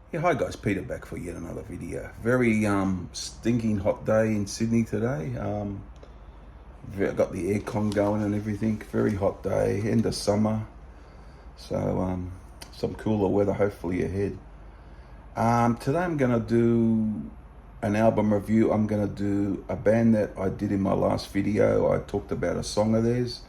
Yeah, hi guys, Peter back for yet another video. Very stinking hot day in Sydney today. Got the aircon going and everything. Very hot day, end of summer. So some cooler weather hopefully ahead. Today I'm gonna do an album review. I'm gonna do a band that I did in my last video. I talked about a song of theirs.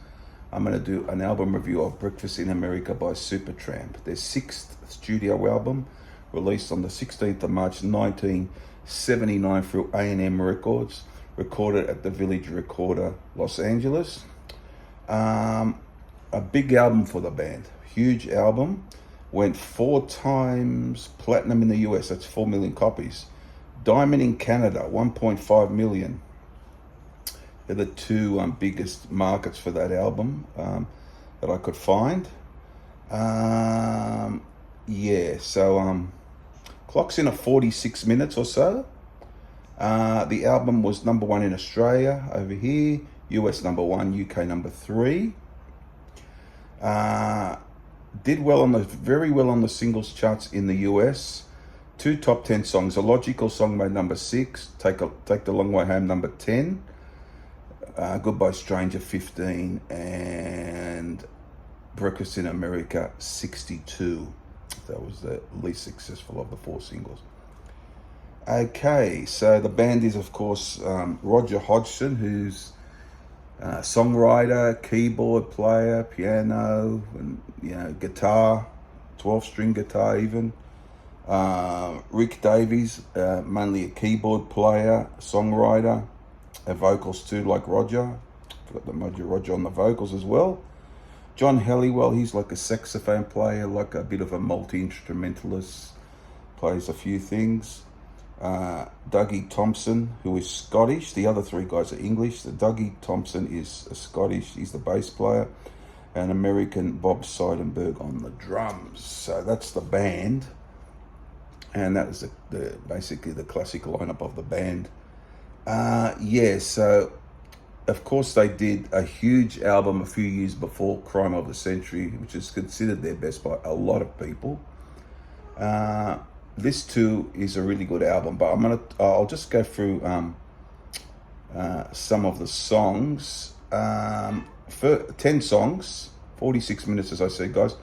I'm gonna do an album review of Breakfast in America by Supertramp, their sixth studio album, released on the 16th of March 1979 through A&M Records, recorded at the Village Recorder, Los Angeles. A big album for the band, huge album. Went 4 times platinum in the US, that's 4 million copies. Diamond in Canada, 1.5 million. They're the two biggest markets for that album that I could find. Clocks in at 46 minutes or so. The album was #1 in Australia over here, US #1, UK #3. Did well very well on the singles charts in the US. 2 top 10 songs. A Logical Song made #6. Take the Long Way Home #10. Goodbye Stranger 15, and Breakfast in America 62. That was the least successful of the 4 singles. Okay, so the band is of course Roger Hodgson, who's songwriter, keyboard player, piano, and guitar, 12-string guitar even. Rick Davies, mainly a keyboard player, songwriter, vocals too, like Roger. Got the Roger on the vocals as well. John Helliwell, he's like a saxophone player, like a bit of a multi-instrumentalist, plays a few things. Dougie Thompson, who is Scottish. The other 3 guys are English. The Dougie Thompson is a Scottish, he's the bass player. And American Bob Seidenberg on the drums. So that's the band. And that was basically the classic lineup of the band. So of course they did a huge album a few years before, Crime of the Century, which is considered their best by a lot of people. This too is a really good album, but I'll just go through some of the songs. For 10 songs, 46 minutes, as I said, guys.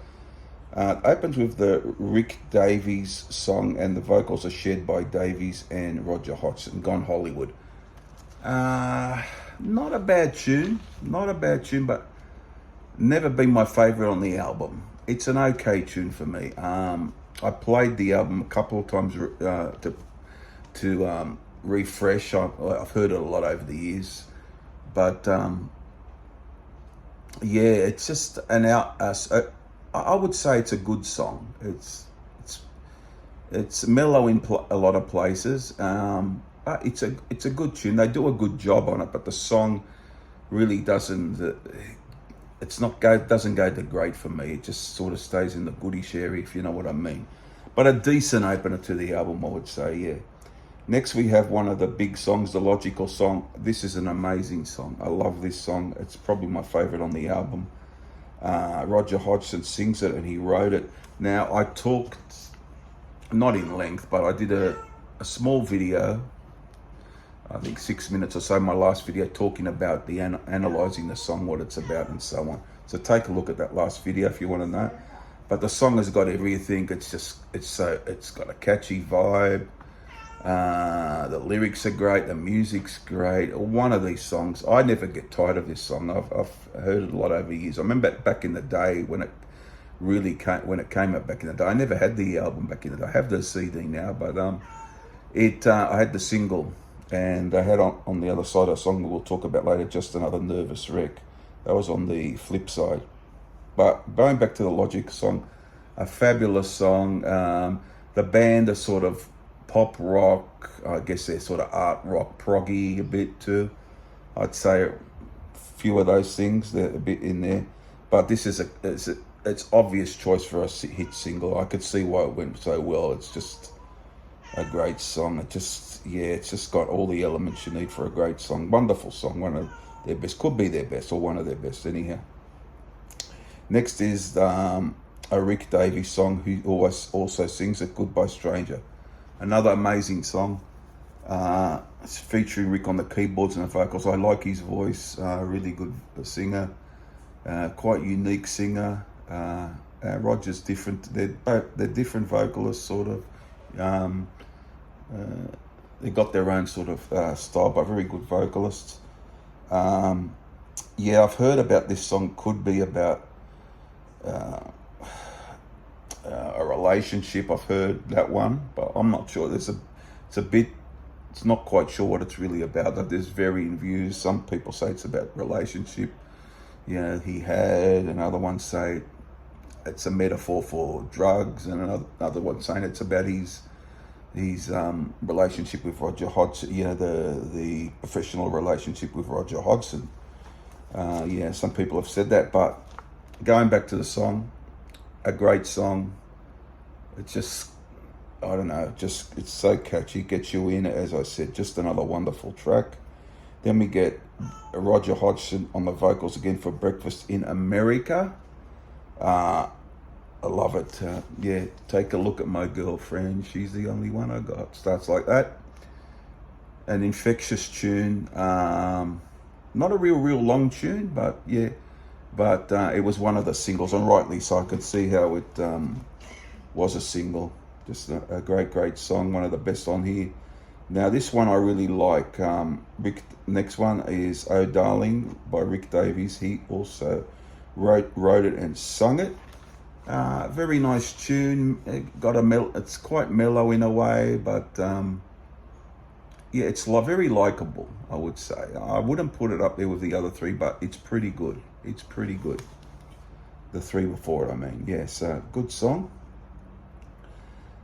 Opens with the Rick Davies song, and the vocals are shared by Davies and Roger Hodgson, Gone Hollywood. Not a bad tune, but never been my favorite on the album. It's an okay tune for me. I played the album a couple of times to refresh. I've heard it a lot over the years, but it's just I would say it's a good song. It's mellow in a lot of places. It's a good tune. They do a good job on it, but the song really doesn't go to great for me. It just sort of stays in the goodish area, if you know what I mean. But a decent opener to the album, I would say, yeah. Next we have one of the big songs, The Logical Song. This is an amazing song. I love this song. It's probably my favorite on the album. Roger Hodgson sings it and he wrote it. Now I talked, not in length, but I did a small video, I think 6 minutes or so, my last video, talking about analysing the song, what it's about and so on. So take a look at that last video if you want to know. But the song has got everything. It's got a catchy vibe. The lyrics are great, the music's great. One of these songs, I never get tired of this song. I've heard it a lot over years. I remember back in the day when it came out back in the day. I never had the album back in the day. I have the CD now, but I had the single, and I had on the other side a song we'll talk about later, Just Another Nervous Wreck. That was on the flip side. But going back to the Logic song, a fabulous song. The band are sort of pop rock, I guess they're sort of art rock, proggy a bit too. I'd say a few of those things, they're a bit in there. But this is it's obvious choice for a hit single. I could see why it went so well. It's just a great song. It's just got all the elements you need for a great song. Wonderful song, one of their best, could be their best or one of their best anyhow. Next is a Rick Davies song, who always also sings it, Goodbye Stranger. Another amazing song. It's featuring Rick on the keyboards and the vocals. I like his voice, really good singer, quite unique singer. Roger's different. They're different vocalists, sort of. They got their own sort of style, but very good vocalists. Yeah, I've heard about this song. Could be about a relationship. I've heard that one, but I'm not sure. It's not quite sure what it's really about. There's varying views. Some people say it's about relationship, he had, and other ones say it's a metaphor for drugs, and another one saying it's about his relationship with Roger Hodgson, the professional relationship with Roger Hodgson. Some people have said that, but going back to the song, a great song. It's just, I don't know, it's so catchy, gets you in, as I said, just another wonderful track. Then we get Roger Hodgson on the vocals again for Breakfast in America. I love it. Take a look at my girlfriend. She's the only one I got. Starts like that. An infectious tune. Not a real long tune, but it was one of the singles, and rightly so. I could see how it was a single. Just a great song, one of the best on here. Now this one I really like. Next one is Oh Darling by Rick Davies. He also wrote it and sung it. Very nice tune. It's quite mellow in a way, but it's very likable, I would say. I wouldn't put it up there with the other three, but it's pretty good. It's pretty good. The three before it, I mean. Yes, good song.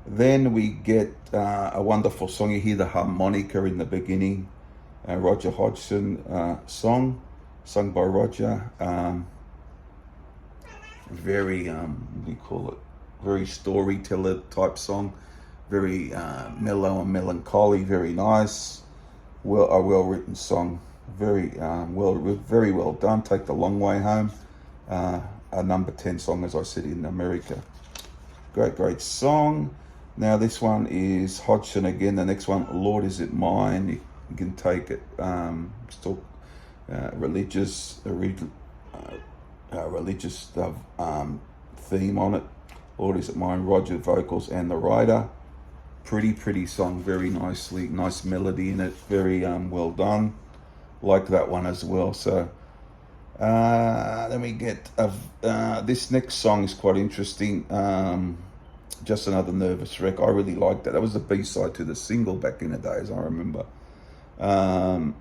Then we get a wonderful song. You hear the harmonica in the beginning. Roger Hodgson song, sung by Roger. Very, what do you call it? Very storyteller type song. Very mellow and melancholy. Very nice. A well written song. Very well done. Take the Long Way Home. A number 10 song, as I said, in America. Great song. Now this one is Hodgson again. The next one, Lord Is It Mine. You can take it. Still religious theme on it. Lord Is It Mine. Roger vocals and the writer. Pretty song. Very nice melody in it. Very well done. Like that one as well. So then we get this next song is quite interesting. Just Another Nervous Wreck. I really liked that. That was the B-side to the single back in the days, I remember. I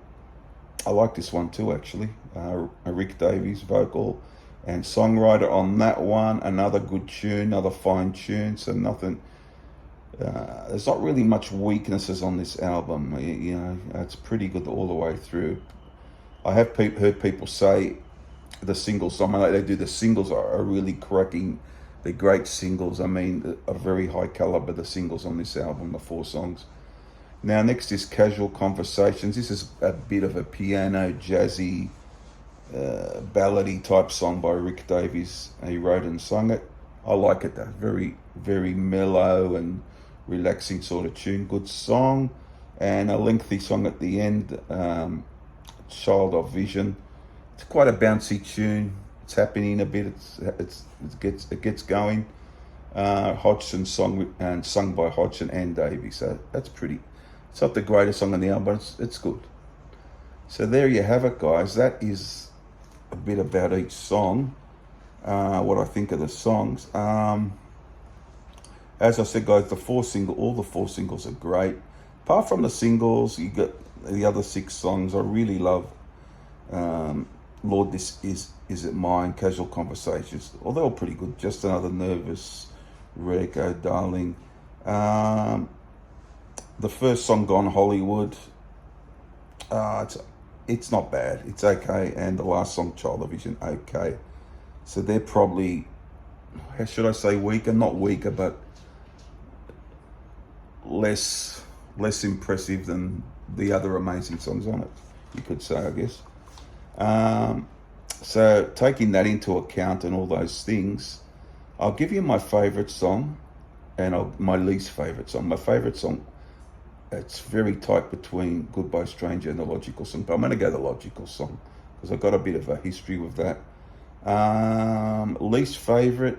like this one too, actually. A Rick Davies vocal and songwriter on that one. Another good tune, another fine tune. So nothing. There's not really much weaknesses on this album. It's pretty good all the way through. I have heard people say the singles, they do the singles are really cracking. They're great singles. I mean, a very high caliber, the singles on this album, the 4 songs. Now, next is Casual Conversations. This is a bit of a piano, jazzy, ballady type song by Rick Davies. He wrote and sung it. I like it. Very mellow and relaxing sort of tune. Good song. And a lengthy song at the end, Child of Vision. It's quite a bouncy tune. It's happening a bit. It gets going. Hodgson song and sung by Hodgson and Davies. So that's pretty. It's not the greatest song on the album, but it's good. So there you have it, guys. That is a bit about each song. What I think of the songs. As I said, guys, all the four singles are great. Apart from the singles, you got the other 6 songs. I really love. Lord, This Is It Mine, Casual Conversations. Well, they're all pretty good. Just Another Nervous Wreck, Oh Darling. The first song, Gone Hollywood. It's not bad. It's okay. And the last song, Child of Vision, okay. So they're probably, how should I say, weaker? Not weaker, but less impressive than the other amazing songs on it, you could say, I guess. So taking that into account and all those things, I'll give you my favorite song and my least favorite song. My favorite song, it's very tight between Goodbye Stranger and the Logical Song, but I'm going to go the Logical Song because I've got a bit of a history with that. Least favorite,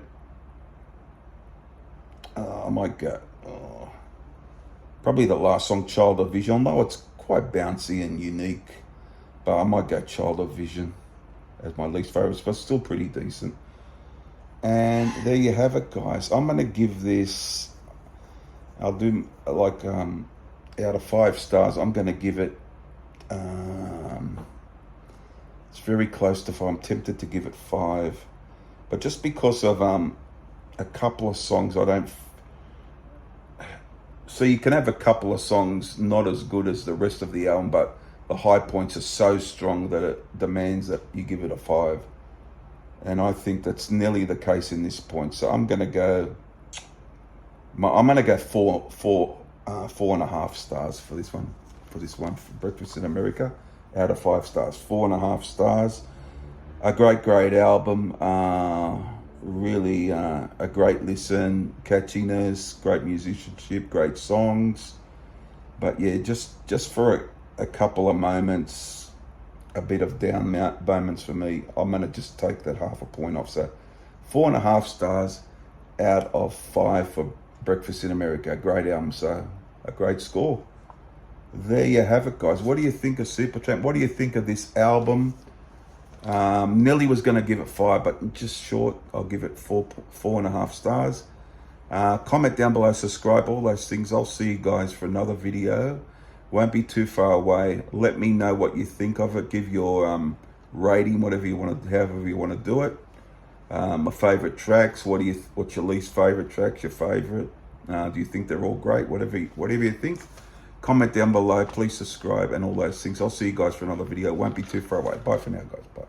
I might go probably the last song, Child of Vision. I know it's quite bouncy and unique, but I might go Child of Vision as my least favorite, but still pretty decent. And there you have it, guys. I'm going to give this, I'll do like out of 5 stars, I'm going to give it, it's very close to 5. I'm tempted to give it 5. But just because of a couple of songs I don't... So you can have a couple of songs not as good as the rest of the album, but the high points are so strong that it demands that you give it a 5. And I think that's nearly the case in this point. So I'm going to go... I'm going to go 4.5 stars for this one. For Breakfast in America, out of 5 stars. 4.5 stars. A great album. Really a great listen, catchiness, great musicianship, great songs. But yeah, just for a couple of moments, a bit of down moments for me, I'm going to just take that half a point off. So 4.5 stars out of 5 for Breakfast in America. Great album, so a great score. There you have it, guys. What do you think of Supertramp? What do you think of this album? Nelly was going to give it 5, but just short. I'll give it 4.5 stars. Comment down below, subscribe, all those things. I'll see you guys for another video. Won't be too far away. Let me know what you think of it. Give your rating, whatever you want to, however you want to do it. My favorite tracks. What's your least favorite tracks? Your favorite? Do you think they're all great? Whatever you think. Comment down below. Please subscribe and all those things. I'll see you guys for another video. Won't be too far away. Bye for now, guys. Bye.